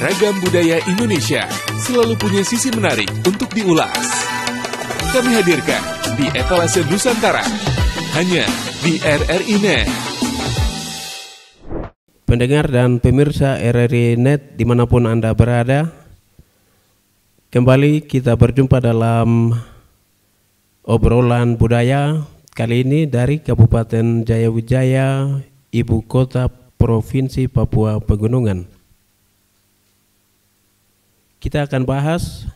Ragam budaya Indonesia selalu punya sisi menarik untuk diulas. Kami hadirkan di Etalase Nusantara, hanya di RRI Net. Pendengar dan pemirsa RRI Net dimanapun Anda berada, kembali kita berjumpa dalam obrolan budaya kali ini dari Kabupaten Jayawijaya, Ibu Kota Provinsi Papua Pegunungan. Kita akan bahas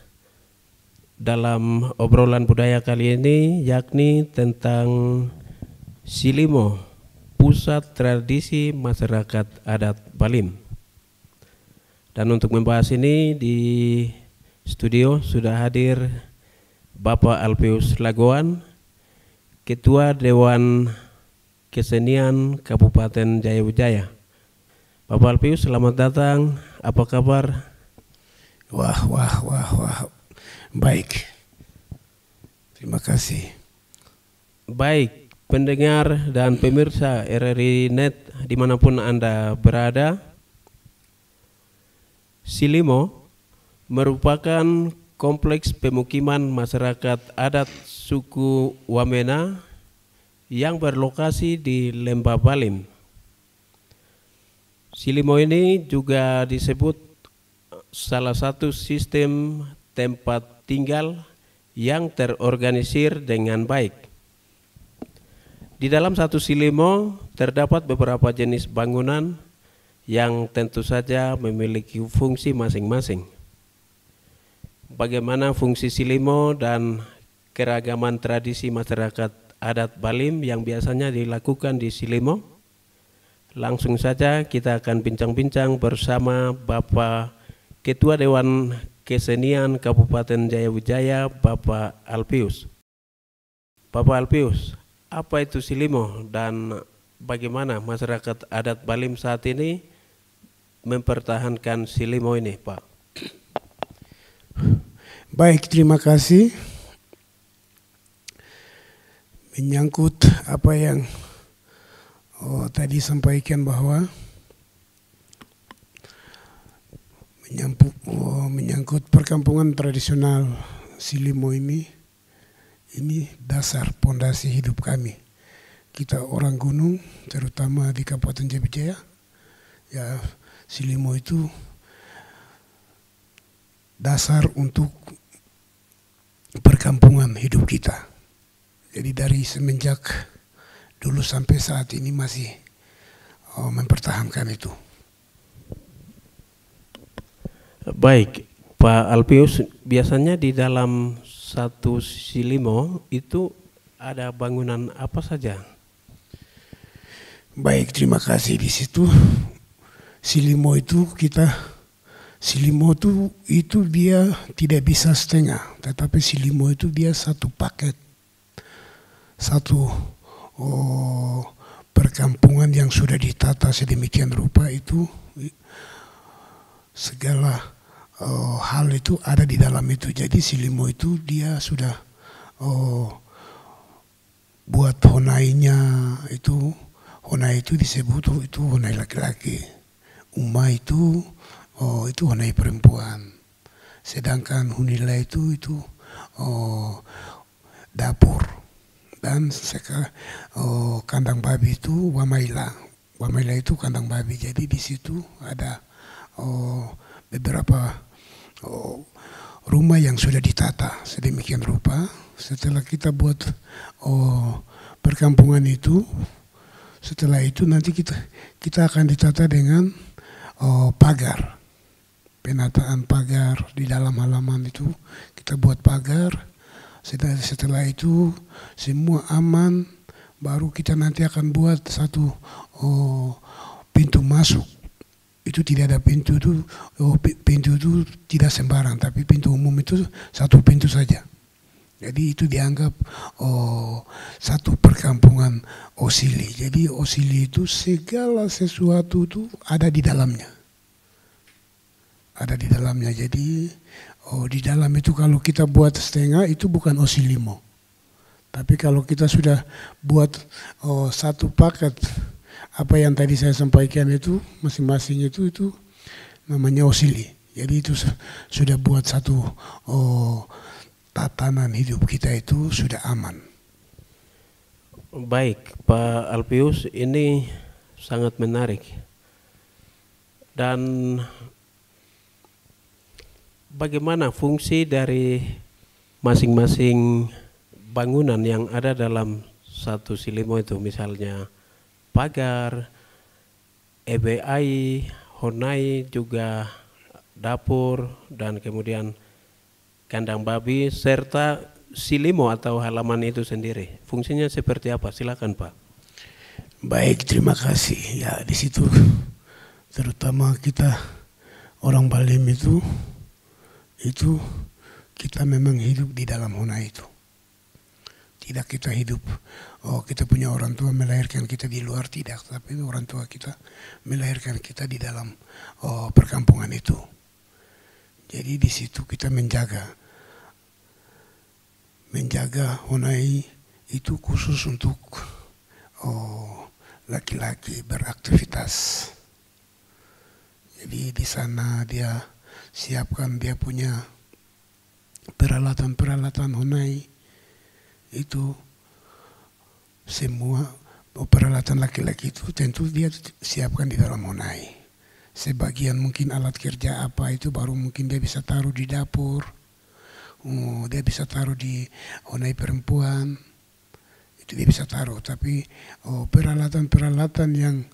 dalam obrolan budaya kali ini yakni tentang Silimo, Pusat Tradisi Masyarakat Adat Balim. Dan untuk membahas ini di studio sudah hadir Bapak Alpius Lagoan, Ketua Dewan Kesenian Kabupaten Jayawijaya. Bapak Alpius, selamat datang. Apa kabar? Wah. Baik. Terima kasih. Baik, pendengar dan pemirsa RRI Net dimanapun Anda berada, Silimo merupakan kompleks pemukiman masyarakat adat suku Wamena yang berlokasi di Lembah Balim. Silimo ini juga disebut salah satu sistem tempat tinggal yang terorganisir dengan baik. Di dalam satu silimo terdapat beberapa jenis bangunan yang tentu saja memiliki fungsi masing-masing. Bagaimana fungsi silimo dan keragaman tradisi masyarakat adat Balim yang biasanya dilakukan di silimo? Langsung saja kita akan bincang-bincang bersama Bapak Ketua Dewan Kesenian Kabupaten Jayawijaya, Bapak Alpius. Bapak Alpius, apa itu silimo dan bagaimana masyarakat adat Balim saat ini mempertahankan silimo ini, Pak? Baik, terima kasih. Menyangkut apa yang tadi sampaikan bahwa menyangkut perkampungan tradisional Silimo ini dasar pondasi hidup kami. Kita orang gunung, terutama di Kabupaten Jayawijaya, ya Silimo itu dasar untuk perkampungan hidup kita. Jadi dari semenjak dulu sampai saat ini masih mempertahankan itu. Baik, Pak Alpius, biasanya di dalam satu silimo itu ada bangunan apa saja? Baik, terima kasih. Di situ silimo itu itu dia tidak bisa setengah, tetapi silimo itu dia satu paket, satu perkampungan yang sudah ditata sedemikian rupa, itu segala hal itu ada di dalam itu. Jadi silimo itu dia sudah buat honainya itu, honai itu disebut itu honai laki-laki, uma itu honai perempuan, sedangkan hunila itu dapur, dan kandang babi itu wamaila itu kandang babi. Jadi di situ ada beberapa rumah yang sudah ditata sedemikian rupa. Setelah kita buat perkampungan itu, setelah itu nanti kita akan ditata dengan pagar. Penataan pagar di dalam halaman itu kita buat pagar. Setelah itu semua aman, baru kita nanti akan buat satu pintu masuk. Itu tidak ada pintu itu, pintu itu tidak sembarang, tapi pintu umum itu satu pintu saja. Jadi itu dianggap satu perkampungan Osili. Jadi Osili itu segala sesuatu itu ada di dalamnya. Ada di dalamnya. Jadi di dalam itu kalau kita buat setengah itu bukan Osilimo. Tapi kalau kita sudah buat satu paket, apa yang tadi saya sampaikan itu masing-masing itu namanya Osili. Jadi itu sudah buat satu tatanan hidup kita itu sudah aman. Baik, Pak Alpius, ini sangat menarik. Dan bagaimana fungsi dari masing-masing bangunan yang ada dalam satu silimo itu, misalnya pagar, EBI, honai, juga dapur, dan kemudian kandang babi, serta silimo atau halaman itu sendiri. Fungsinya seperti apa? Silakan, Pak. Baik, terima kasih. Ya, di situ terutama kita orang Balim itu kita memang hidup di dalam honai itu. Tidak kita hidup, kita punya orang tua melahirkan kita di luar, tidak. Tapi orang tua kita melahirkan kita di dalam perkampungan itu. Jadi di situ kita menjaga honai itu khusus untuk laki-laki beraktivitas. Jadi di sana dia siapkan dia punya peralatan honai itu semua peralatan laki-laki itu tentu dia siapkan di dalam honai. Sebagian mungkin alat kerja apa itu baru mungkin dia bisa taruh di dapur, dia bisa taruh di honai perempuan, itu dia bisa taruh. Tapi peralatan-peralatan yang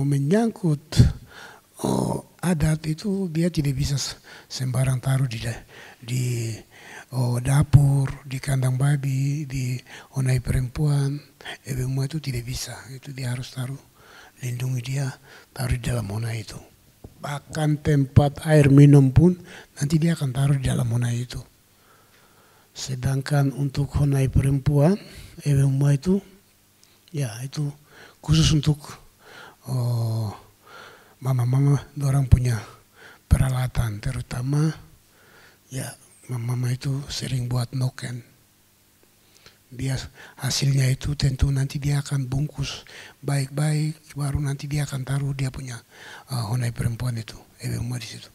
menyangkut adat itu dia tidak bisa sembarang taruh di dapur, di kandang babi, di honai perempuan, semua itu tidak bisa. Itu dia harus taruh, lindungi dia, taruh di dalam honai itu. Bahkan tempat air minum pun nanti dia akan taruh di dalam honai itu. Sedangkan untuk honai perempuan, semua itu, ya itu khusus untuk mama-mama, orang punya peralatan, terutama ya mama itu sering buat noken. Dia hasilnya itu tentu nanti dia akan bungkus baik-baik, baru nanti dia akan taruh dia punya honai perempuan itu, semua di situ.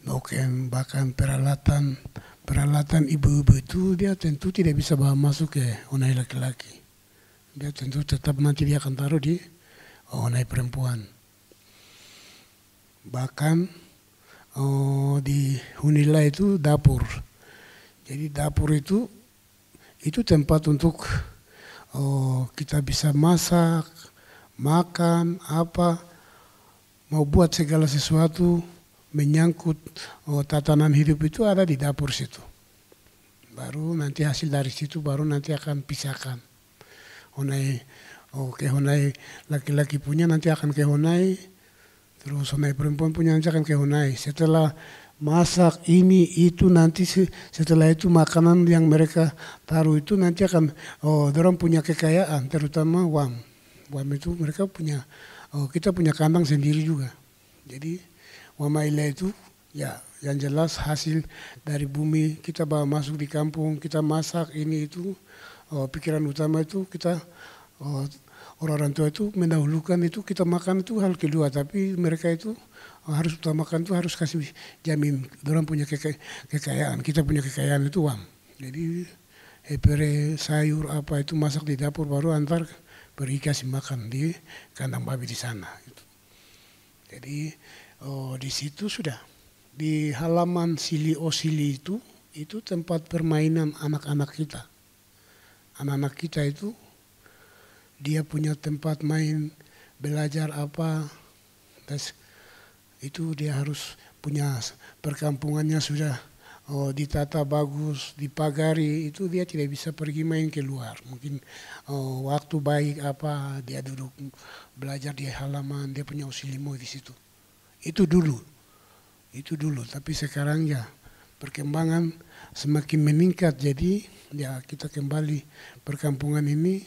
Noken, bahkan peralatan ibu-ibu itu dia tentu tidak bisa bawa masuk ke honai laki-laki. Dia tentu tetap nanti dia akan taruh di honai perempuan. Bahkan di Hunila itu dapur. Jadi dapur itu tempat untuk kita bisa masak, makan, mau buat segala sesuatu menyangkut tatanan hidup itu ada di dapur situ. Baru nanti hasil dari situ baru nanti akan pisahkan. Honai, ke honai laki-laki punya nanti akan ke honai, terus honai perempuan punya nanti akan ke honai. Setelah masak ini itu nanti setelah itu makanan yang mereka taruh itu nanti akan dorang punya kekayaan, terutama wam itu mereka punya kita punya kandang sendiri juga. Jadi wamaila itu ya yang jelas hasil dari bumi kita bawa masuk di kampung, kita masak ini itu pikiran utama itu kita orang-orang tua itu mendahulukan itu kita makan itu hal kedua, tapi mereka itu harus utamakan itu harus kasih jamin orang punya kekayaan, kita punya kekayaan itu uang. Jadi pere sayur apa itu masak di dapur baru antar pergi kasih makan di kandang babi di sana. Jadi di situ sudah di halaman Sili Osili itu tempat permainan anak-anak kita. Anak-anak kita itu dia punya tempat main, belajar apa, itu dia harus punya perkampungannya sudah ditata bagus, dipagari, itu dia tidak bisa pergi main keluar. Mungkin waktu baik apa dia duduk belajar di halaman, dia punya usilimo di situ. Itu dulu, tapi sekarang ya perkembangan semakin meningkat, jadi ya kita kembali perkampungan ini,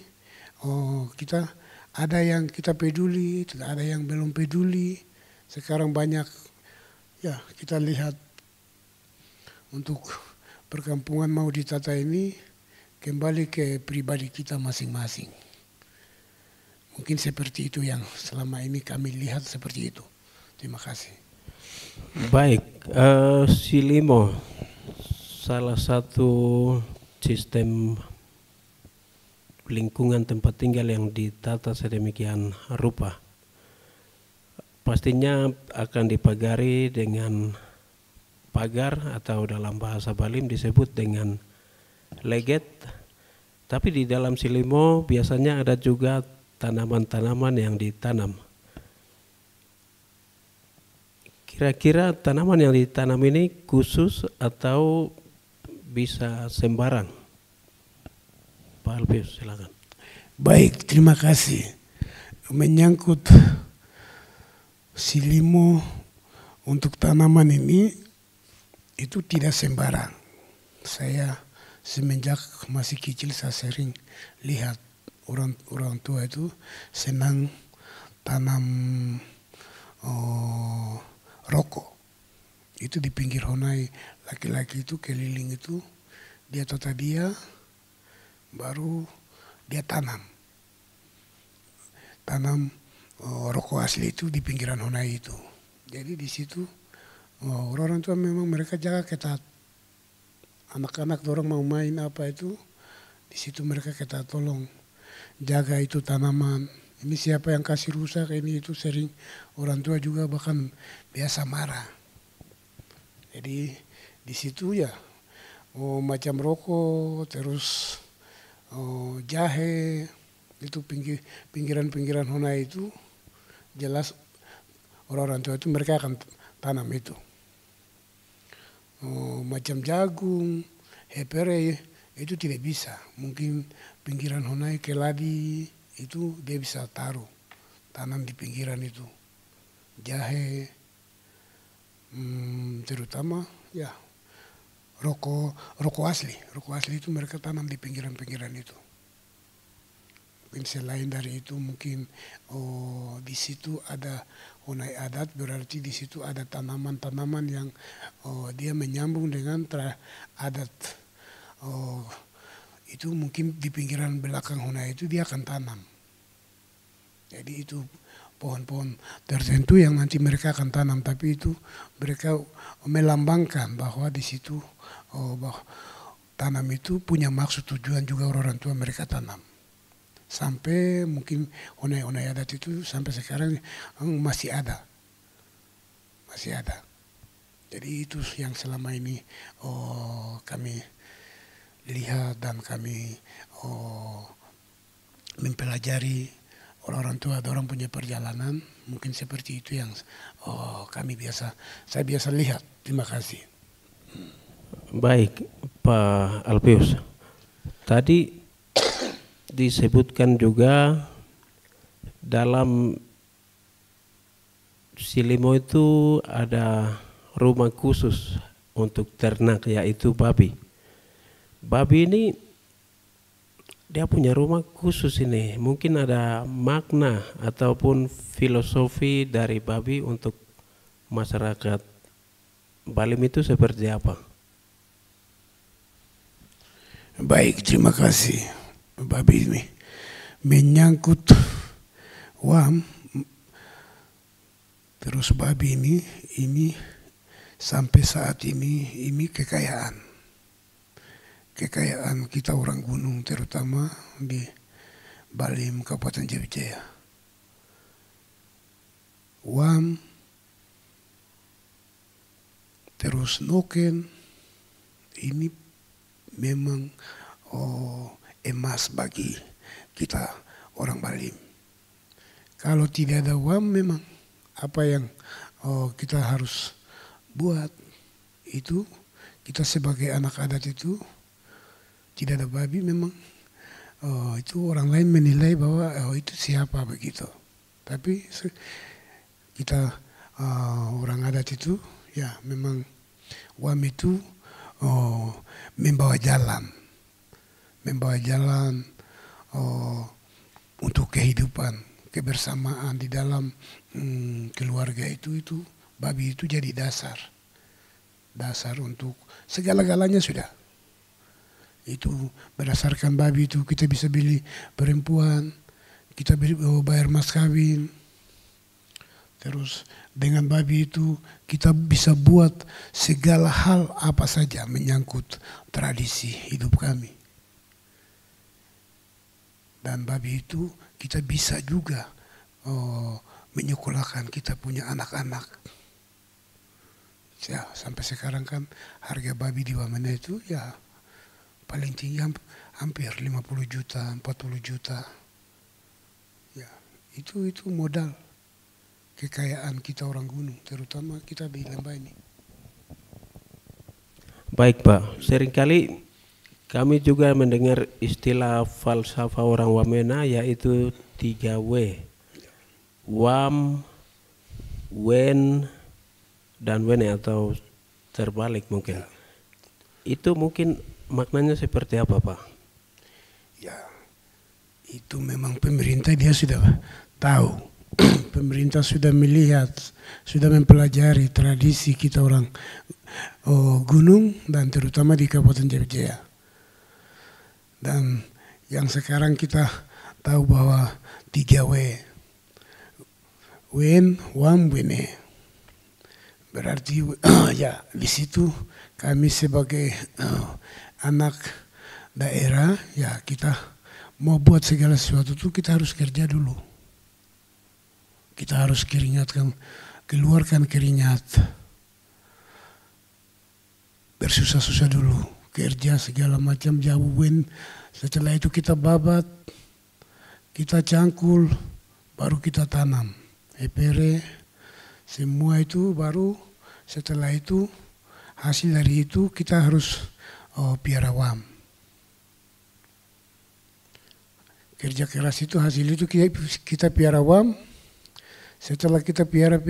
kita ada yang kita peduli, ada yang belum peduli. Sekarang banyak ya kita lihat untuk perkampungan mau ditata ini kembali ke pribadi kita masing-masing. Mungkin seperti itu yang selama ini kami lihat seperti itu. Terima kasih. Baik, Silimo salah satu sistem lingkungan tempat tinggal yang ditata sedemikian rupa. Pastinya akan dipagari dengan pagar atau dalam bahasa Balim disebut dengan leget. Tapi di dalam Silimo biasanya ada juga tanaman-tanaman yang ditanam. Kira-kira tanaman yang ditanam ini khusus atau bisa sembarang? Pak Alpius, silakan. Baik, terima kasih. Menyangkut Silimo untuk tanaman ini itu tidak sembarang. Saya semenjak masih kecil saya sering lihat orang tua itu senang tanam rokok. Itu di pinggir honai, laki-laki itu keliling itu, dia tata dia, baru dia tanam rokok asli itu di pinggiran honai itu. Jadi di situ orang tua memang mereka jaga ketat. Anak-anak dorang mau main apa itu, di situ mereka ketat tolong jaga itu tanaman. Ini siapa yang kasih rusak ini itu sering orang tua juga bahkan biasa marah. Jadi di situ ya macam rokok terus jahe itu pinggiran honai itu jelas orang tua itu mereka akan tanam itu. Macam jagung, hepere itu tidak bisa. Mungkin pinggiran honai keladi itu dia bisa tanam di pinggiran itu. Jahe, terutama ya rokok asli itu mereka tanam di pinggiran itu. Mungkin selain dari itu mungkin di situ ada honai adat, berarti di situ ada tanaman-tanaman yang dia menyambung dengan adat. Itu mungkin di pinggiran belakang honai itu dia akan tanam. Jadi itu pohon-pohon tertentu yang nanti mereka akan tanam, tapi itu mereka melambangkan bahwa di situ bahwa tanam itu punya maksud tujuan juga orang tua mereka tanam. Sampai mungkin honai adat itu sampai sekarang masih ada. Jadi itu yang selama ini kami lihat dan kami mempelajari orang tua ada orang punya perjalanan, mungkin seperti itu yang saya biasa lihat. Terima kasih. Baik, Pak Alpius. Tadi disebutkan juga dalam Silimo itu ada rumah khusus untuk ternak yaitu babi. Babi ini dia punya rumah khusus ini. Mungkin ada makna ataupun filosofi dari babi untuk masyarakat Balim itu seperti apa? Baik, terima kasih. Babi ini menyangkut WAM. Terus babi ini sampai saat ini kekayaan kita orang gunung, terutama di Balim, Kabupaten Jayapura. WAM, terus noken, ini memang emas bagi kita orang Balim. Kalau tidak ada WAM memang apa yang kita harus buat itu, kita sebagai anak adat itu tidak ada babi memang itu orang lain menilai bahwa itu siapa begitu. Tapi kita orang adat itu ya memang WAM itu membawa jalan untuk kehidupan kebersamaan di dalam keluarga itu babi itu jadi dasar untuk segala-galanya sudah. Itu berdasarkan babi itu kita bisa beli perempuan, kita bayar mas kawin, Terus dengan babi itu kita bisa buat segala hal apa saja menyangkut tradisi hidup kami. Dan babi itu kita bisa juga menyekolahkan kita punya anak-anak. Ya, sampai sekarang kan harga babi di Wamena itu ya paling tinggi hampir 50 juta, 40 juta. Ya, itu modal kekayaan kita orang gunung, terutama kita di Lembah ini. Baik Pak, seringkali kami juga mendengar istilah falsafah orang Wamena yaitu 3W. Wam, Wen, dan Wene atau terbalik mungkin. Itu mungkin maknanya seperti apa Pak? Ya, itu memang pemerintah dia sudah tahu. Pemerintah sudah melihat, sudah mempelajari tradisi kita orang gunung dan terutama di Kabupaten Jaya. Dan yang sekarang kita tahu bahwa 3W, Wen, Wam, Wene. Berarti ya di situ kami sebagai anak daerah ya kita mau buat segala sesuatu itu kita harus kerja dulu. Kita harus keluarkan keringat. Bersusah-susah dulu, kerja segala macam jauhin. Setelah itu kita babat, kita cangkul, baru kita tanam. Epere, semua itu baru setelah itu hasil dari itu kita harus piara wam. Kerja keras itu hasil itu kita piara wam. Setelah kita piara,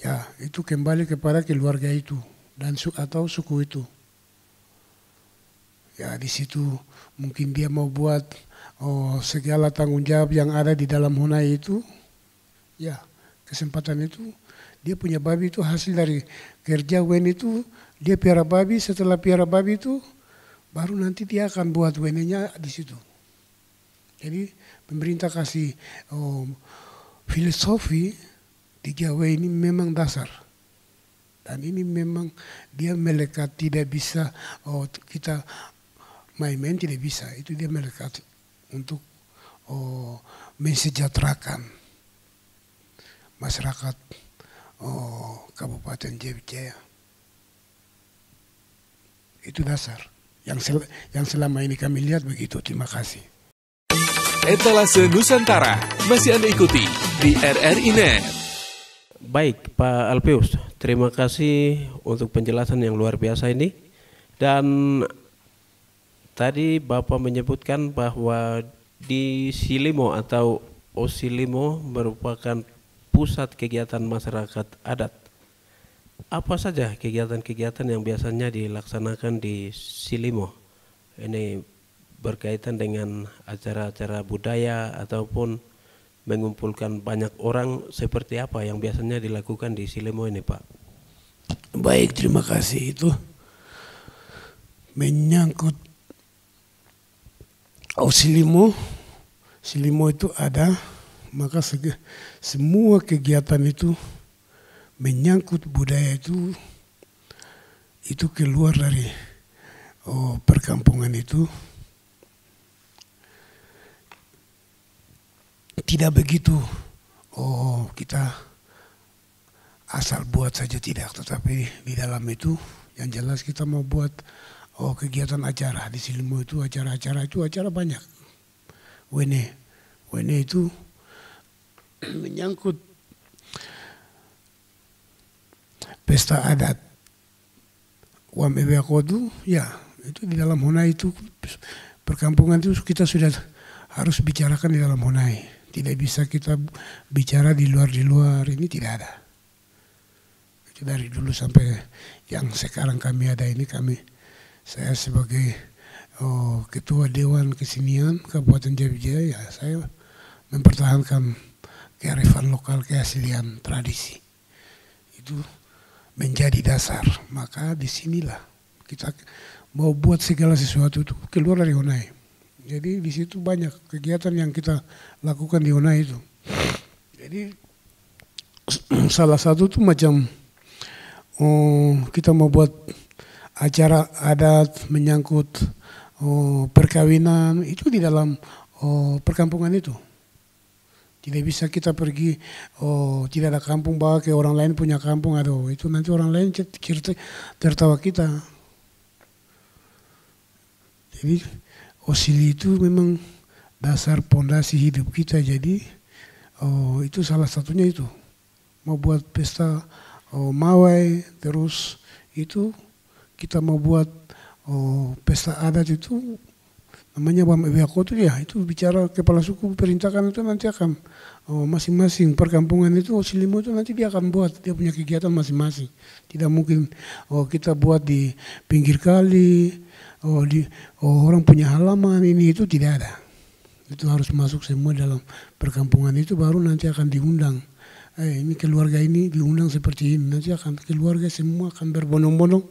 ya itu kembali kepada keluarga itu dan atau suku itu. Ya di situ mungkin dia mau buat segala tanggung jawab yang ada di dalam Honai itu. Ya kesempatan itu dia punya babi itu hasil dari kerja Wen itu dia piara babi. Setelah piara babi itu baru nanti dia akan buat wenenya di situ. Jadi pemerintah kasih filosofi 3W ini memang dasar. Dan ini memang dia melekat, tidak bisa kita main-main, tidak bisa. Itu dia melekat untuk mensejahterakan masyarakat Kabupaten Jaya. Itu dasar. Yang selama ini kami lihat begitu. Terima kasih. Etalase Nusantara masih Anda ikuti di RRI Net. Baik Pak Alpius, terima kasih untuk penjelasan yang luar biasa ini. Dan tadi Bapak menyebutkan bahwa di Silimo atau Osilimo merupakan pusat kegiatan masyarakat adat. Apa saja kegiatan-kegiatan yang biasanya dilaksanakan di Silimo? Ini berkaitan dengan acara-acara budaya ataupun mengumpulkan banyak orang, seperti apa yang biasanya dilakukan di Silimo ini Pak? Baik, terima kasih. Itu menyangkut Silimo itu ada, maka semua kegiatan itu menyangkut budaya itu keluar dari perkampungan itu. Tidak begitu kita asal buat saja, tidak, tetapi di dalam itu yang jelas kita mau buat kegiatan acara di Silimo itu. Acara banyak. Wene itu menyangkut pesta adat. Wam Ebe Kodu, ya itu di dalam Honai itu perkampungan itu kita sudah harus bicarakan di dalam Honai. Tidak bisa kita bicara di luar ini, tidak ada. Itu dari dulu sampai yang sekarang kami ada ini, saya sebagai Ketua Dewan Kesenian Kabupaten Jaya, ya saya mempertahankan kearifan lokal, keaslian tradisi. Itu menjadi dasar. Maka disinilah kita mau buat segala sesuatu itu keluar dari Honai. Jadi di situ banyak kegiatan yang kita lakukan di Honai itu. Jadi salah satu tuh macam kita mau buat acara adat menyangkut perkawinan itu di dalam perkampungan itu. Tidak bisa kita pergi, tidak ada kampung bawa ke orang lain punya kampung, aduh itu nanti orang lain tertawa kita. Jadi Osili itu memang dasar pondasi hidup kita, jadi itu salah satunya itu. Mau buat pesta Mawai, terus itu kita mau buat pesta adat itu namanya Bam-Ebeako itu ya, itu bicara kepala suku perintahkan itu nanti akan masing-masing perkampungan itu Osilimo itu nanti dia akan buat, dia punya kegiatan masing-masing. Tidak mungkin kita buat di pinggir kali, orang punya halaman ini itu tidak ada. Itu harus masuk semua dalam perkampungan itu baru nanti akan diundang. Ini keluarga ini diundang seperti ini, nanti akan keluarga semua akan berbondong-bondong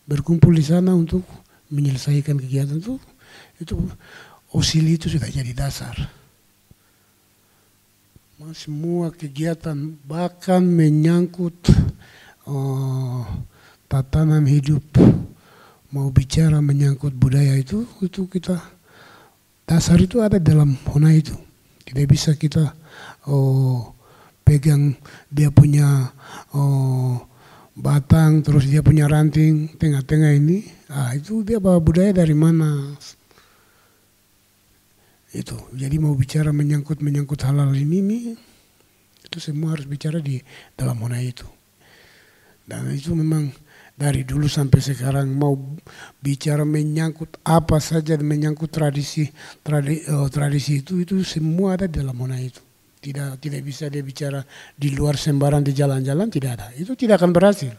berkumpul di sana untuk menyelesaikan kegiatan itu. Itu Osili itu sudah jadi dasar. Semua kegiatan bahkan menyangkut tatanan hidup, mau bicara menyangkut budaya itu kita dasar itu ada dalam Hona itu. Tidak bisa kita pegang dia punya batang terus dia punya ranting tengah-tengah ini. Itu dia bawa budaya dari mana? Itu jadi mau bicara menyangkut hal-hal ini itu semua harus bicara di dalam Hona itu. Dan itu memang dari dulu sampai sekarang mau bicara menyangkut apa saja menyangkut tradisi itu semua ada di dalam Hona itu. Tidak bisa dia bicara di luar sembarang di jalan-jalan, tidak ada. Itu tidak akan berhasil.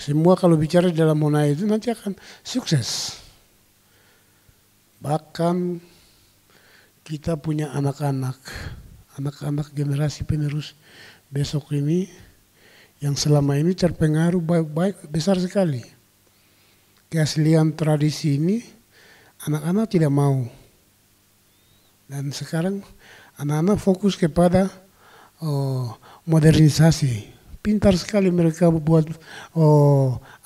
Semua kalau bicara di dalam Hona itu nanti akan sukses. Bahkan kita punya anak-anak generasi penerus besok ini yang selama ini terpengaruh baik besar sekali. Keaslian tradisi ini anak-anak tidak mau. Dan sekarang anak-anak fokus kepada modernisasi. Pintar sekali mereka buat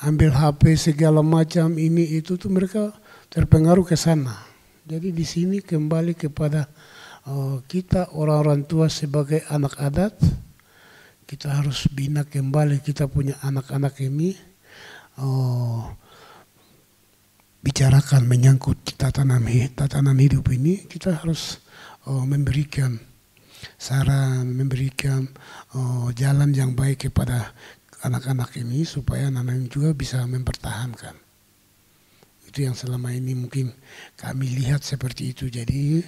ambil HP segala macam ini itu tuh mereka terpengaruh ke sana. Jadi di sini kembali kepada kita orang-orang tua sebagai anak adat, kita harus bina kembali kita punya anak-anak ini, bicarakan menyangkut tatanan hidup ini, kita harus memberikan saran, memberikan jalan yang baik kepada anak-anak ini supaya anak-anak juga bisa mempertahankan. Itu yang selama ini mungkin kami lihat seperti itu. Jadi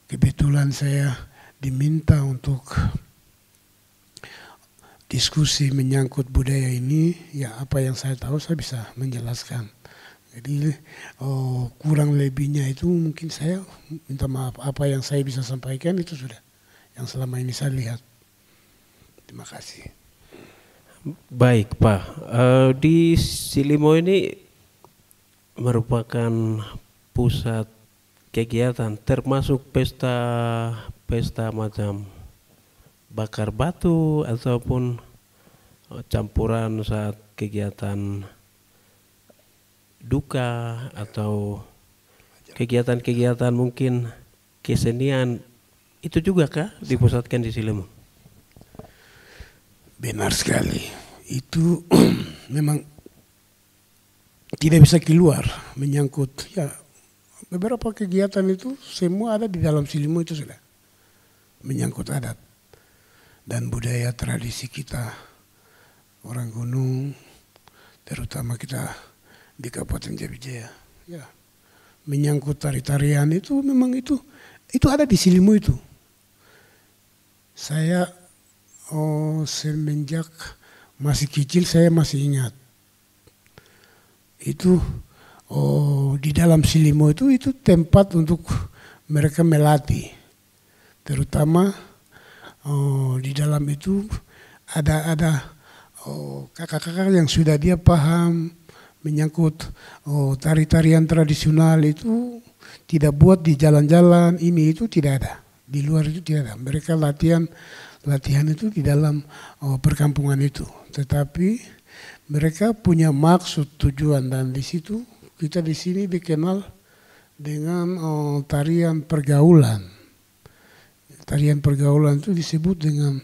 kebetulan saya diminta untuk diskusi menyangkut budaya ini, ya apa yang saya tahu saya bisa menjelaskan. Jadi kurang lebihnya itu mungkin saya minta maaf, apa yang saya bisa sampaikan itu sudah yang selama ini saya lihat. Terima kasih. Baik Pak, di Silimo ini merupakan pusat kegiatan termasuk pesta macam bakar batu ataupun campuran saat kegiatan duka atau kegiatan-kegiatan mungkin kesenian itu juga kah dipusatkan di Silimo? Benar sekali, itu memang tidak bisa keluar menyangkut ya beberapa kegiatan itu semua ada di dalam Silimo itu sudah menyangkut adat dan budaya tradisi kita orang gunung, terutama kita di Kabupaten Jabijaya. Ya, menyangkut tari-tarian itu memang itu ada di Silimo itu. Saya semenjak masih kecil saya masih ingat itu di dalam Silimo itu tempat untuk mereka melatih, terutama di dalam itu ada kakak-kakak yang sudah dia paham menyangkut tari-tarian tradisional itu tidak buat di jalan-jalan ini itu tidak ada. Di luar itu tidak ada. Mereka latihan itu di dalam perkampungan itu. Tetapi mereka punya maksud, tujuan, dan di situ kita di sini dikenal dengan tarian pergaulan. Tarian pergaulan itu disebut dengan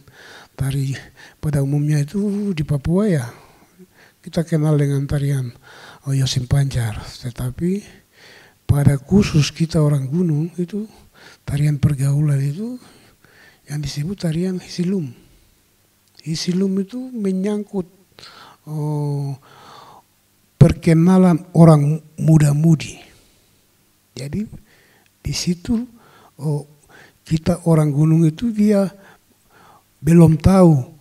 tari pada umumnya itu di Papua ya. Kita kenal dengan tarian Yosim Pancar. Tetapi pada khusus kita orang gunung itu tarian pergaulan itu yang disebut tarian Hisilum. Hisilum itu menyangkut perkenalan orang muda-mudi. Jadi di situ kita orang gunung itu dia belum tahu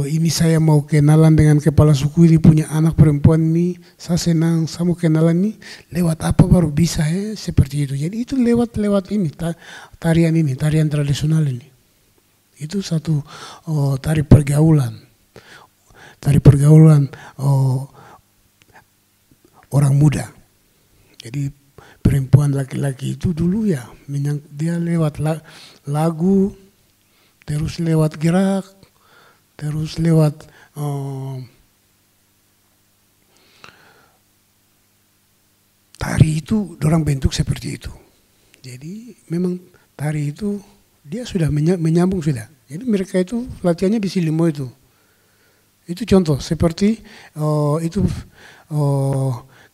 ini saya mau kenalan dengan kepala suku ini punya anak perempuan ini, saya senang, saya mau kenalan ini lewat apa baru bisa ya seperti itu. Jadi itu lewat ini tarian ini, tarian tradisional ini. Itu satu tari pergaulan. Tari pergaulan orang muda. Jadi perempuan laki-laki itu dulu ya dia lewat lagu, terus lewat gerak, terus lewat tari itu dorang bentuk seperti itu. Jadi memang tari itu dia sudah menyambung sudah. Jadi mereka itu latihannya di Silimo itu. Itu contoh seperti itu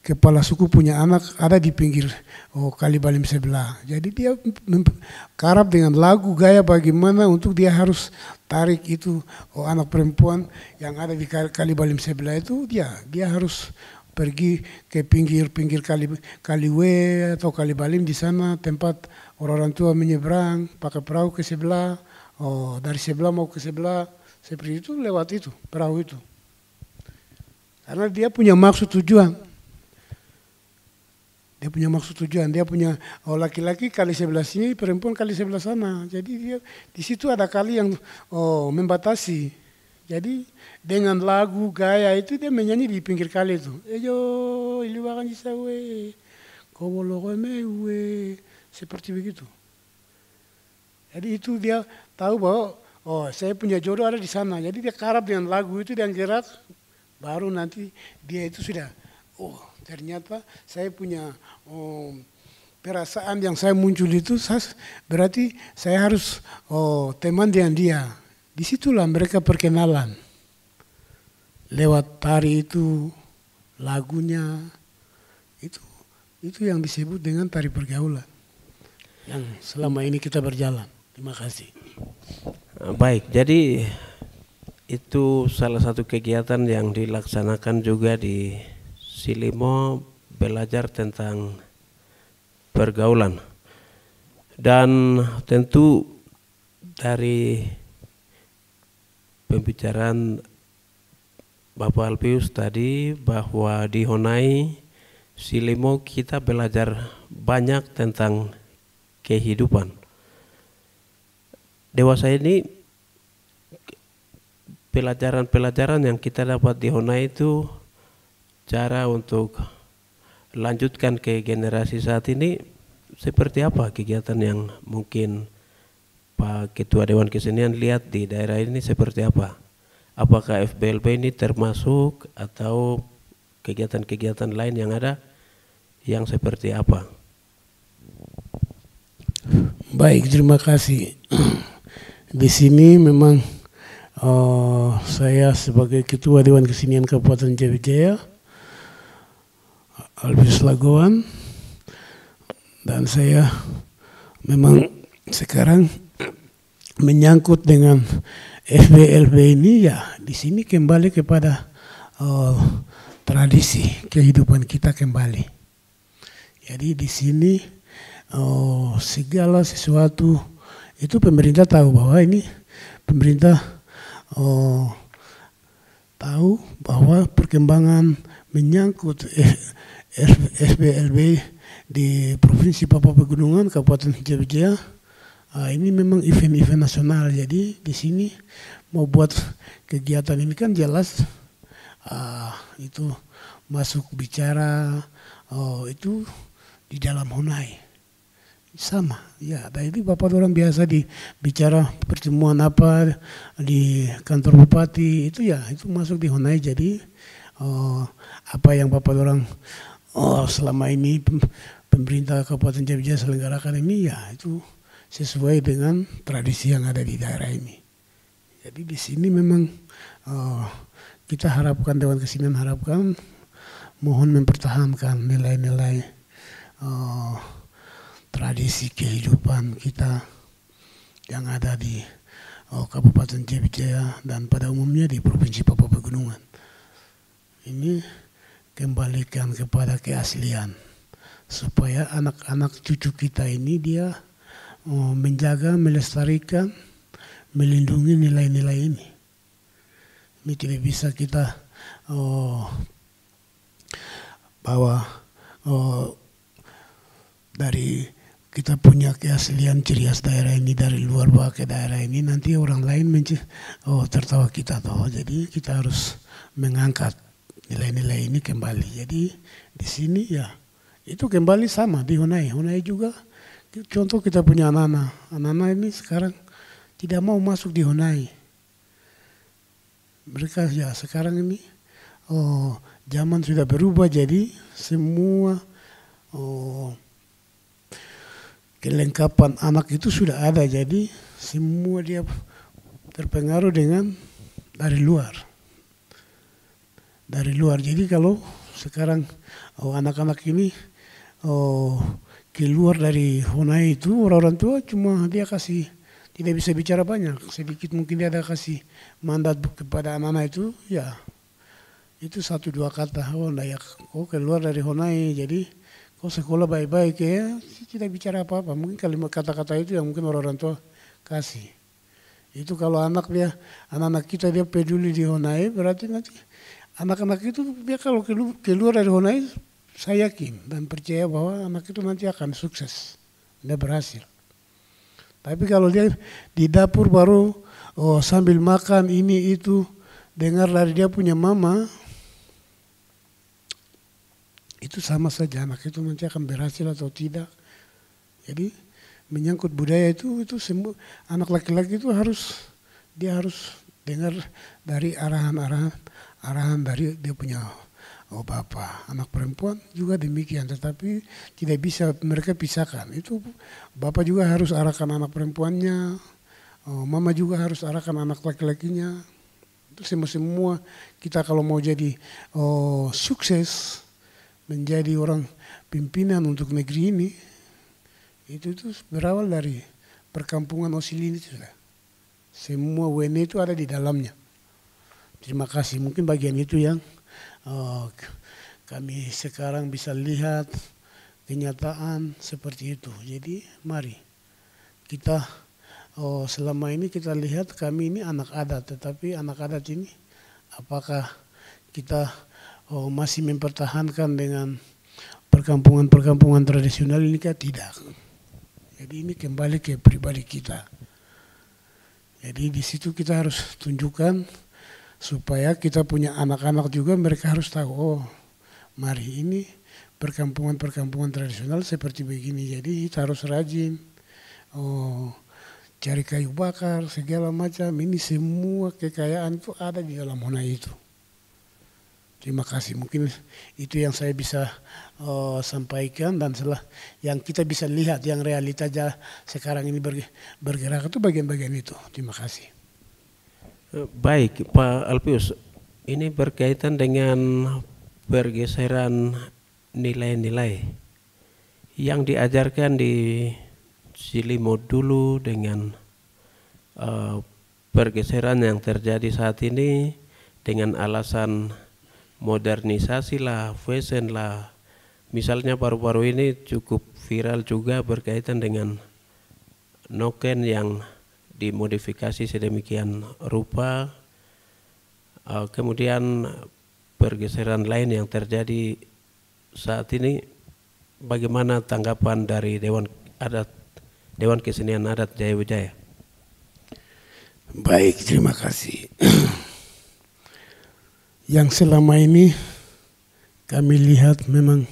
kepala suku punya anak ada di pinggir Kali Balim sebelah. Jadi dia karap dengan lagu gaya bagaimana untuk dia harus tarik itu anak perempuan yang ada di Kali Balim sebelah itu dia harus pergi ke pinggir Kali W atau Kali Balim di sana tempat orang tua menyeberang pakai perahu ke sebelah, dari sebelah mau ke sebelah seperti itu lewat itu perahu itu. Karena dia punya maksud tujuan. Dia punya maksud tujuan, dia punya laki-laki kali sebelah sini, perempuan kali sebelah sana. Jadi dia di situ ada kali yang membatasi. Jadi dengan lagu gaya itu dia menyanyi di pinggir kali itu. Ejo iliwakan jisawe, kobolokomewe, seperti begitu. Jadi itu dia tahu bahwa saya punya jodoh ada di sana. Jadi dia karap dengan lagu itu dan gerak, baru nanti dia itu sudah ternyata saya punya perasaan yang saya muncul itu berarti saya harus teman dengan dia. Disitulah mereka perkenalan lewat tari itu, lagunya itu yang disebut dengan tari pergaulan yang selama ini kita berjalan. Terima kasih. Baik, jadi itu salah satu kegiatan yang dilaksanakan juga di Silimo, belajar tentang pergaulan. Dan tentu dari pembicaraan Bapak Alpius tadi bahwa di Honai Silimo kita belajar banyak tentang kehidupan. Dewasa ini pelajaran-pelajaran yang kita dapat di Honai itu cara untuk lanjutkan ke generasi saat ini seperti apa kegiatan yang mungkin Pak Ketua Dewan Kesenian lihat di daerah ini seperti apa? Apakah FBLB ini termasuk atau kegiatan-kegiatan lain yang ada yang seperti apa? Baik, terima kasih. Di sini memang saya sebagai Ketua Dewan Kesenian Kabupaten Jaya Alpius Lagoan, dan saya memang sekarang menyangkut dengan FBLB ini ya di sini kembali kepada tradisi kehidupan kita kembali. Jadi di sini segala sesuatu itu pemerintah tahu bahwa ini pemerintah tahu bahwa perkembangan menyangkut FBLB di Provinsi Papua Pegunungan Kabupaten Jaya ini memang event-event nasional. Jadi di sini mau buat kegiatan ini kan jelas itu masuk bicara itu di dalam Honai. sama. Ya, tadi bapak orang biasa bicara pertemuan apa di kantor bupati itu ya itu masuk di Honai. Jadi apa yang bapak orang selama ini pemerintah Kabupaten Jaya selenggarakan ini ya itu sesuai dengan tradisi yang ada di daerah ini. Jadi di sini memang kita harapkan, Dewan Kesenian harapkan mohon mempertahankan nilai-nilai tradisi kehidupan kita yang ada di Kabupaten Jaya dan pada umumnya di Provinsi Papua Pegunungan. Ini kembalikan kepada keaslian supaya anak-anak cucu kita ini dia menjaga, melestarikan, melindungi nilai-nilai ini. Ini tidak bisa kita bawa dari kita punya keaslian ciri khas daerah ini dari luar bawa ke daerah ini, nanti orang lain tertawa kita tahu. Jadi kita harus mengangkat nilai-nilai ini kembali. Jadi di sini ya itu kembali sama di Honai. Honai juga contoh kita punya anak-anak ini sekarang tidak mau masuk di Honai. Mereka ya sekarang ini zaman sudah berubah, jadi semua kelengkapan anak itu sudah ada, jadi semua dia terpengaruh dengan dari luar. Jadi kalau sekarang anak-anak ini keluar dari Honai itu, orang tua cuma dia kasih, tidak bisa bicara banyak, sedikit mungkin dia ada kasih mandat kepada anak-anak itu, ya itu 1-2 kata, keluar dari Honai, jadi kau sekolah baik-baik ya, tidak bicara apa-apa, mungkin kalimat kata-kata itu yang mungkin orang tua kasih. Itu kalau anak-anak kita dia peduli di Honai, berarti nanti anak-anak itu dia kalau keluar dari Honai, saya yakin dan percaya bahwa anak itu nanti akan sukses, dia berhasil. Tapi kalau dia di dapur baru sambil makan ini itu dengar dari dia punya mama, itu sama saja anak itu nanti akan berhasil atau tidak. Jadi menyangkut budaya itu semua anak laki-laki itu harus dengar dari arahan dari dia punya bapak. Anak perempuan juga demikian, tetapi tidak bisa mereka pisahkan. Itu bapak juga harus arahkan anak perempuannya, mama juga harus arahkan anak laki-lakinya. Itu semua kita kalau mau jadi sukses menjadi orang pimpinan untuk negeri ini, itu berawal dari perkampungan Osili ini sudah. Semua WNI itu ada di dalamnya. Terima kasih. Mungkin bagian itu yang kami sekarang bisa lihat kenyataan seperti itu. Jadi mari kita selama ini kita lihat kami ini anak adat, tetapi anak adat ini apakah kita masih mempertahankan dengan perkampungan-perkampungan tradisional ini kan tidak. Jadi ini kembali ke pribadi kita. Jadi di situ kita harus tunjukkan supaya kita punya anak-anak juga, mereka harus tahu, mari ini perkampungan-perkampungan tradisional seperti begini. Jadi kita harus rajin, cari kayu bakar, segala macam. Ini semua kekayaan itu ada di dalam Honai itu. Terima kasih. Mungkin itu yang saya bisa sampaikan, dan setelah yang kita bisa lihat yang realita sekarang ini bergerak itu bagian-bagian itu. Terima kasih. Baik Pak Alpius, ini berkaitan dengan pergeseran nilai-nilai yang diajarkan di Silimo dulu dengan pergeseran yang terjadi saat ini dengan alasan modernisasi lah, fashion lah. Misalnya baru-baru ini cukup viral juga berkaitan dengan noken yang dimodifikasi sedemikian rupa. Kemudian pergeseran lain yang terjadi saat ini, bagaimana tanggapan dari Dewan Kesenian Adat Jaya Wijaya? Baik, terima kasih. Yang selama ini kami lihat memang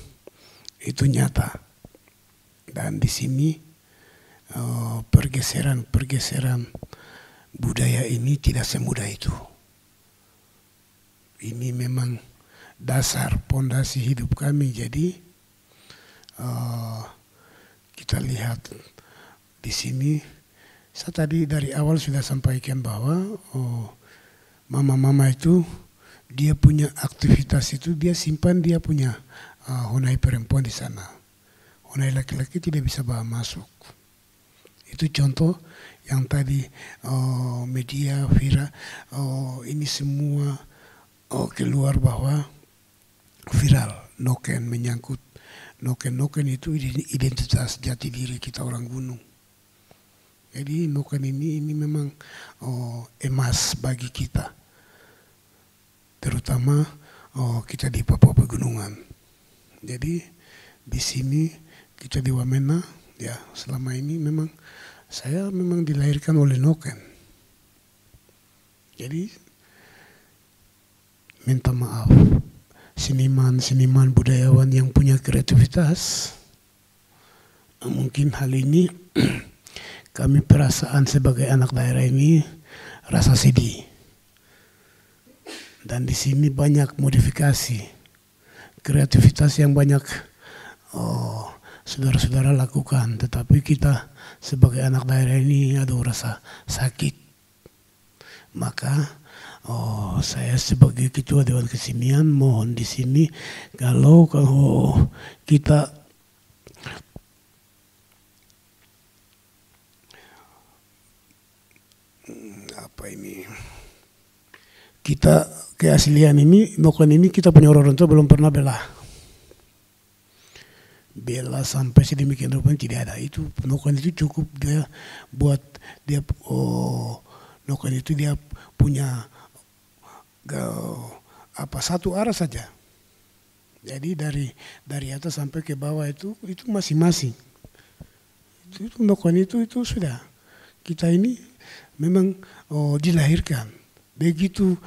itu nyata, dan di sini pergeseran budaya ini tidak semudah itu. Ini memang dasar pondasi hidup kami. Jadi kita lihat di sini, saya tadi dari awal sudah sampaikan bahwa mama-mama itu dia punya aktivitas itu, dia simpan, dia punya honai perempuan di sana. Honai laki-laki tidak bisa bawa masuk. Itu contoh yang tadi media viral ini semua keluar bahwa viral noken menyangkut noken itu identitas jati diri kita orang gunung. Jadi noken ini memang emas bagi kita, terutama kita di Papua Pegunungan. Jadi di sini kita di Wamena, ya selama ini memang saya memang dilahirkan oleh noken. Jadi minta maaf seniman budayawan yang punya kreativitas. Mungkin hal ini kami perasaan sebagai anak daerah ini rasa sedih. Dan di sini banyak modifikasi kreativitas yang banyak saudara-saudara lakukan, tetapi kita sebagai anak daerah ini ada rasa sakit. Maka saya sebagai ketua Dewan Kesenian mohon di sini kalau kita kita keaslian ini noken ini kita punya orang tua belum pernah bela sampai sedemikian rupanya tidak ada. Itu noken itu cukup dia buat dia noken itu dia punya satu arah saja. Jadi dari atas sampai ke bawah itu masing-masing. Itu noken itu sudah kita ini memang dilahirkan. Begitu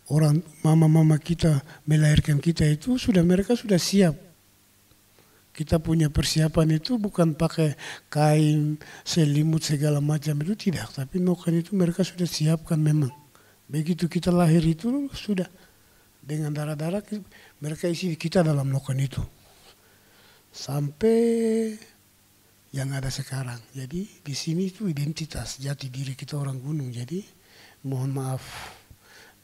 orang mama-mama kita melahirkan kita itu mereka sudah siap. Kita punya persiapan itu bukan pakai kain, selimut segala macam itu tidak, tapi noken itu mereka sudah siapkan memang. Begitu kita lahir itu sudah dengan darah-darah mereka isi kita dalam noken itu. Sampai yang ada sekarang. Jadi di sini itu identitas jati diri kita orang gunung. Jadi mohon maaf.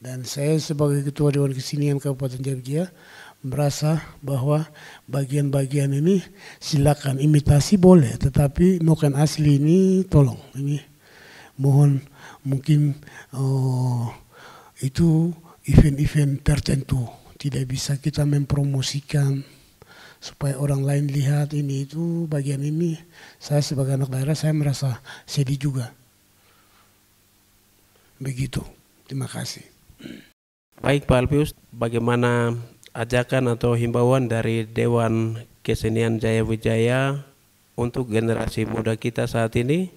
Dan saya sebagai Ketua Dewan Kesenian Kabupaten Jayapura merasa bahwa bagian-bagian ini silakan imitasi boleh, tetapi noken asli ini tolong ini mohon mungkin itu event-event tertentu tidak bisa kita mempromosikan supaya orang lain lihat ini itu bagian ini. Saya sebagai anak daerah saya merasa sedih juga. Begitu. Terima kasih. Baik Pak Alpius, bagaimana ajakan atau himbauan dari Dewan Kesenian Jayawijaya untuk generasi muda kita saat ini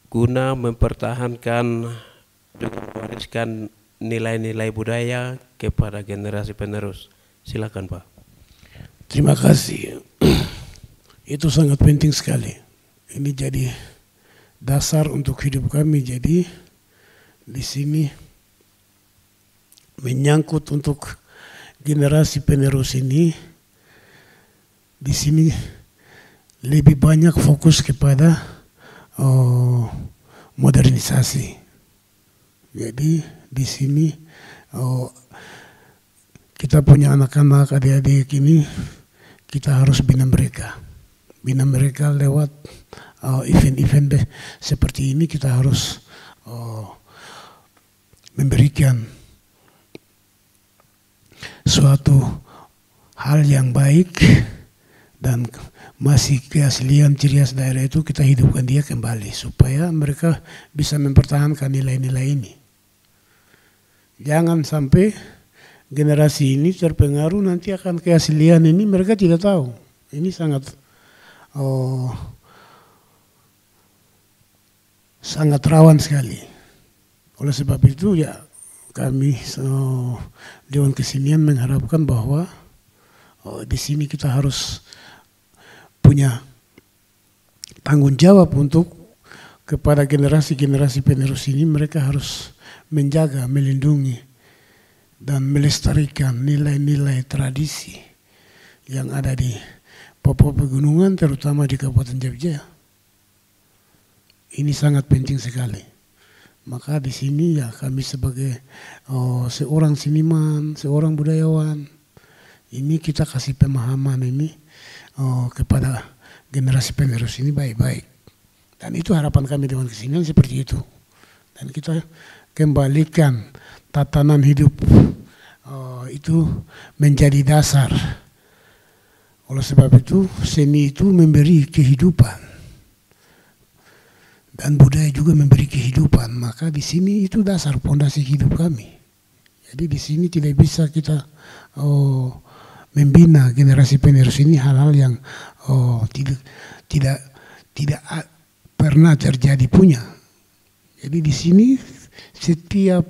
guna mempertahankan dan mewariskan nilai-nilai budaya kepada generasi penerus? Silakan Pak. Terima kasih. Itu sangat penting sekali. Ini jadi dasar untuk hidup kami. Jadi di sini menyangkut untuk generasi penerus ini, di sini lebih banyak fokus kepada modernisasi. Jadi di sini kita punya anak-anak, adik-adik ini kita harus bina mereka lewat event-event seperti ini. Kita harus memberikan suatu hal yang baik dan masih keaslian ciri khas daerah itu kita hidupkan dia kembali supaya mereka bisa mempertahankan nilai-nilai ini. Jangan sampai generasi ini terpengaruh nanti akan keaslian ini mereka tidak tahu. Ini sangat sangat rawan sekali. Oleh sebab itu ya kami Dewan Kesenian mengharapkan bahwa di sini kita harus punya tanggung jawab untuk kepada generasi-generasi penerus ini. Mereka harus menjaga, melindungi, dan melestarikan nilai-nilai tradisi yang ada di Papua Pegunungan, terutama di Kabupaten Jayapura. Ini sangat penting sekali. Maka di sini ya kami sebagai seorang seniman, seorang budayawan, ini kita kasih pemahaman ini kepada generasi penerus ini baik-baik. Dan itu harapan kami Dewan Kesenian seperti itu. Dan kita kembalikan tatanan hidup itu menjadi dasar. Oleh sebab itu seni itu memberi kehidupan. Dan budaya juga memberi kehidupan, maka di sini itu dasar fondasi hidup kami. Jadi di sini tidak bisa kita membina generasi penerus ini hal-hal yang tidak pernah terjadi punya. Jadi di sini setiap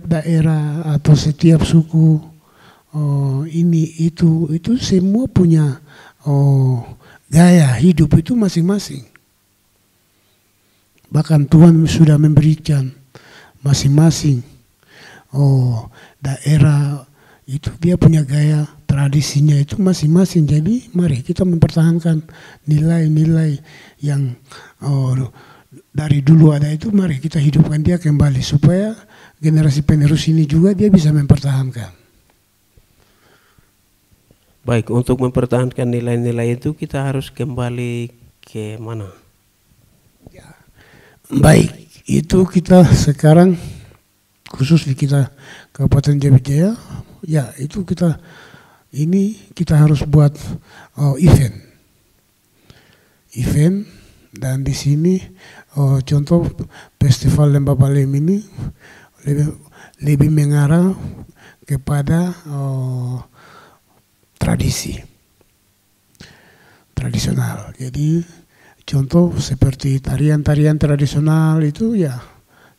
daerah atau setiap suku ini itu semua punya gaya hidup itu masing-masing. Bahkan Tuhan sudah memberikan masing-masing daerah itu dia punya gaya tradisinya itu masing-masing. Jadi mari kita mempertahankan nilai-nilai yang dari dulu ada itu, mari kita hidupkan dia kembali supaya generasi penerus ini juga dia bisa mempertahankan. Baik, untuk mempertahankan nilai-nilai itu kita harus kembali ke mana? Baik, itu kita sekarang khusus di kita Kabupaten Jayapura, ya itu kita harus buat event dan di sini contoh festival Lembah Baliem ini lebih mengarah kepada tradisional. Jadi contoh seperti tarian-tarian tradisional itu ya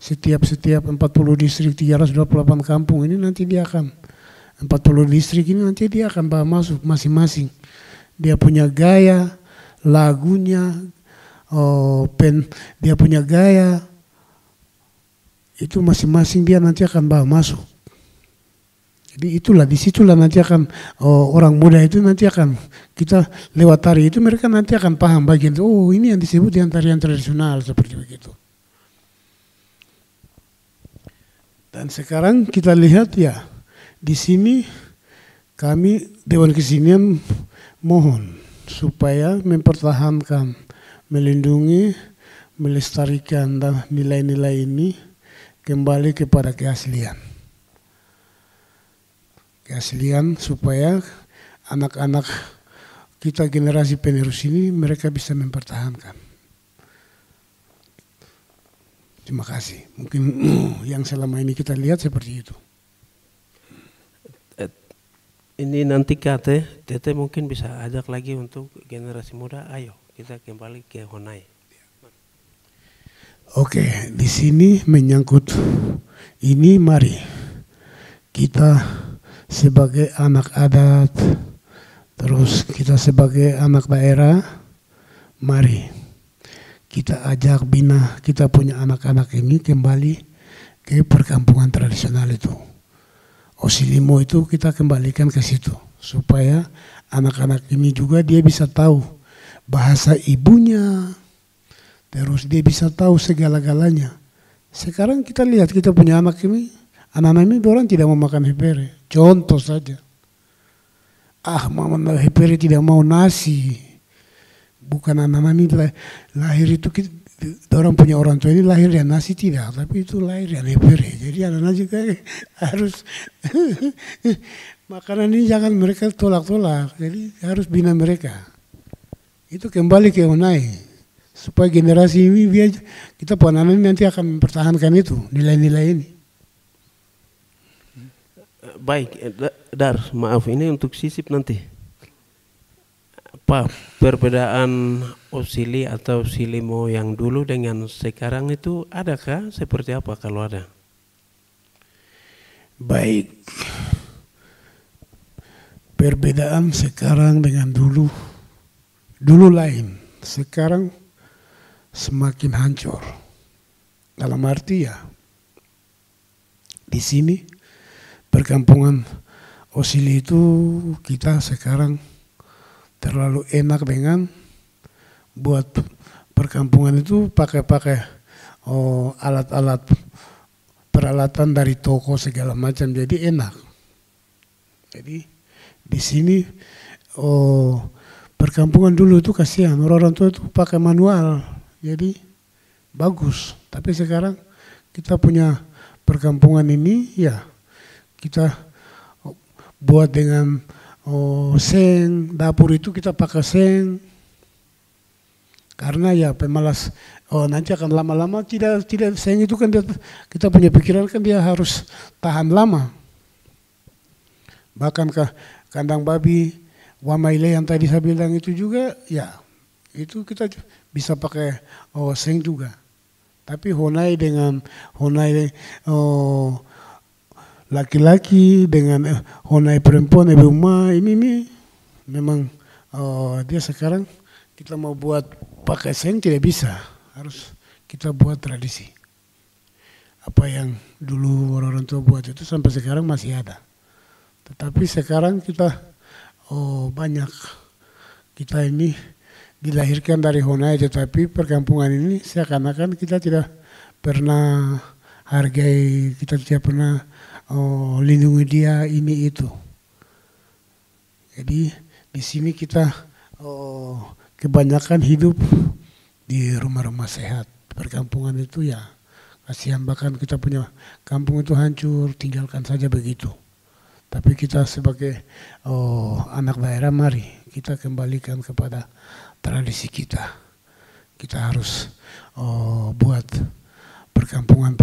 setiap 40 distrik 328 kampung ini nanti dia akan 40 distrik ini nanti dia akan bawa masuk masing-masing. Dia punya gaya lagunya, dia punya gaya itu masing-masing dia nanti akan bawa masuk. Jadi disitulah nanti akan orang muda itu nanti akan kita lewat tari itu mereka nanti akan paham bagian itu. Oh ini yang disebut dengan tarian tradisional seperti begitu. Dan sekarang kita lihat ya di sini kami Dewan Kesenian mohon supaya mempertahankan, melindungi, melestarikan dan nilai-nilai ini kembali kepada keaslian supaya anak-anak kita generasi penerus ini mereka bisa mempertahankan. Terima kasih. Mungkin yang selama ini kita lihat seperti itu. Ini nanti Tete mungkin bisa ajak lagi untuk generasi muda. Ayo kita kembali ke Honai. Oke, di sini menyangkut ini, mari kita sebagai anak adat, terus kita sebagai anak daerah, mari kita ajak bina kita punya anak-anak ini kembali ke perkampungan tradisional itu. Osilimo itu kita kembalikan ke situ supaya anak-anak ini juga dia bisa tahu bahasa ibunya, terus dia bisa tahu segala-galanya. Sekarang kita lihat kita punya anak ini, anak-anak ini orang tidak mau makan hepere. Contoh saja. Mama hepere tidak mau nasi. Bukan anak-anak ini lahir itu orang punya orang tua ini lahir dan nasi tidak, tapi itu lahir dan hepere. Jadi anak-anak juga harus makanan ini jangan mereka tolak-tolak. Jadi harus bina mereka. Itu kembali ke Honai supaya generasi ini kita anak-anak ini nanti akan mempertahankan itu nilai-nilai ini. Baik, Dar, maaf ini untuk sisip nanti. Apa perbedaan Osili atau Silimo yang dulu dengan sekarang itu adakah? Seperti apa kalau ada? Baik, perbedaan sekarang dengan dulu lain. sekarang semakin hancur. Dalam arti ya, di sini perkampungan Osili itu kita sekarang terlalu enak dengan buat perkampungan itu pakai alat-alat peralatan dari toko segala macam, jadi enak. Jadi di sini perkampungan dulu itu kasihan, orang tua itu pakai manual, jadi bagus. Tapi sekarang kita punya perkampungan ini ya kita buat dengan seng, dapur itu kita pakai seng. Karena ya pemalas, nanti akan lama-lama tidak seng itu kan kita punya pikiran kan dia harus tahan lama. Bahkan ke kandang babi Wamaile yang tadi saya bilang itu juga ya itu kita bisa pakai seng juga. Tapi honai laki-laki dengan honai perempuan ibu rumah ini memang dia sekarang kita mau buat pakai seng tidak bisa, harus kita buat tradisi. Apa yang dulu orang tua buat itu sampai sekarang masih ada. Tetapi sekarang kita banyak kita ini dilahirkan dari honai, tetapi perkampungan ini seakan-akan kita tidak pernah hargai, kita tidak pernah lindungi dia ini itu. Jadi di sini kita kebanyakan hidup di rumah-rumah sehat. Perkampungan itu ya kasihan, bahkan kita punya kampung itu hancur, tinggalkan saja begitu. Tapi kita sebagai anak daerah, mari kita kembalikan kepada tradisi kita. Kita harus buat perkampungan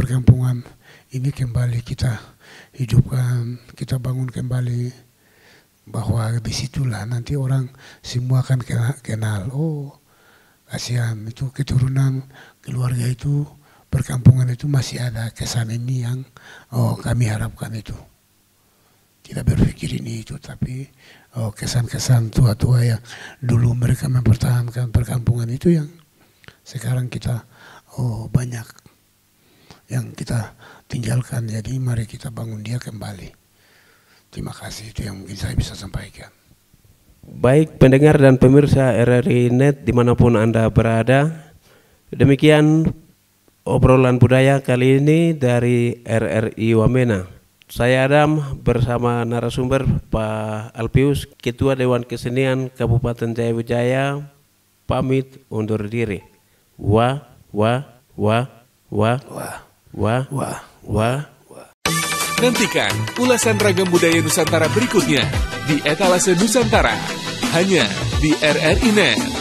ini kembali kita hidupkan, kita bangun kembali, bahwa disitulah nanti orang semua akan kenal. Oh, kasihan itu keturunan keluarga itu, perkampungan itu masih ada kesan ini yang kami harapkan itu. Tidak berpikir ini itu, tapi kesan-kesan tua-tua yang dulu mereka mempertahankan perkampungan itu yang sekarang kita banyak yang kita tinggalkan. Jadi mari kita bangun dia kembali. Terima kasih, itu yang mungkin saya bisa sampaikan. Baik pendengar dan pemirsa RRI Net dimanapun Anda berada, demikian obrolan budaya kali ini dari RRI Wamena. Saya Adam bersama narasumber Pak Alpius, Ketua Dewan Kesenian Kabupaten Jaya Wijaya, pamit undur diri. Nantikan ulasan ragam budaya Nusantara berikutnya di Etalase Nusantara, hanya di RRI Net.